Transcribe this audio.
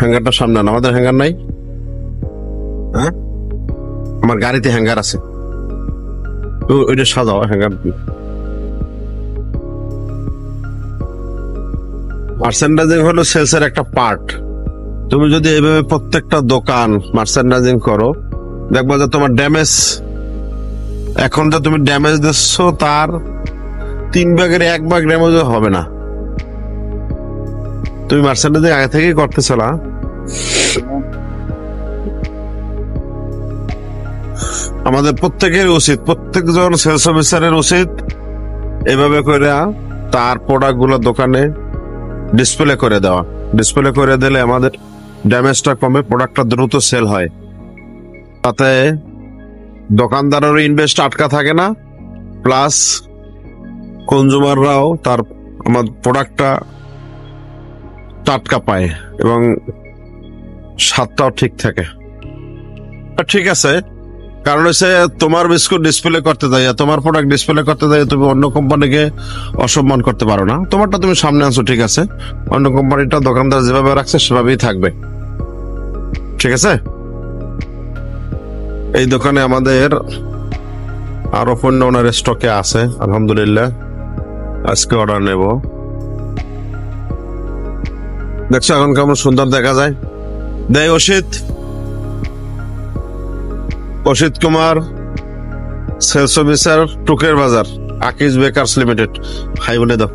হ্যাঙ্গারটা সামনে আন, আমাদের হ্যাঙ্গার নাই। হ্যাঁ, আমার গাড়িতে হ্যাঙ্গার আছে, ওইটা সাজাও হ্যাঙ্গার। মার্চেন্ডাইজিং হলো সেলসের একটা পার্ট। তুমি যদি এইভাবে প্রত্যেকটা দোকান মার্চেন্ডাইজিং করো, দেখবো যে তোমার ড্যামেজ, এখন যে তুমি ড্যামেজ দিচ্ছ তার 3 ভাগের 1 ভাগ ড্যামেজ হবে না। তুমি মার্চেন্ডাইজিং আগে থেকেই করতেছো না। আমাদের প্রত্যেকের উচিত, প্রত্যেকজন সেলস অফিসারের উচিত এভাবে করে তার প্রোডাক্ট গুলো দোকানে ডিসপ্লে করে দেওয়া। ডিসপ্লে করে দিলে আমাদের ড্যামেজটা কমে, প্রোডাক্টটা দ্রুত সেল হয়, তাতে দোকানদারেরও ইনভেস্ট আটকা থাকে না, প্লাস কনজুমাররাও তার আমার প্রোডাক্টটা টাটকা পায় এবং স্বাদটাও ঠিক থাকে। ঠিক আছে, কারণ হচ্ছে তোমার বিস্কুট ডিসপ্লে করতে যাই, তোমার প্রোডাক্ট ডিসপ্লে করতে যাই তুমি অন্য কোম্পানিকে অসম্মান করতে পারো না। তোমারটা তুমি সামনে আনছো, ঠিক আছে, অন্য কোম্পানিটা দোকানদার যেভাবে রাখছে সেভাবেই থাকবে, ঠিক আছে। এই দোকানে আমাদের আরো পণ্য ওনার স্টকে আছে, আলহামদুলিল্লাহ। আজকে অর্ডার নেব। দেখছো এখন কেমন সুন্দর দেখা যায়। দেয় অসিত কুমার, সেলস অফিসার, টুকের বাজার, আকিজ বেকার্স লিমিটেড। হাই বলে দাও।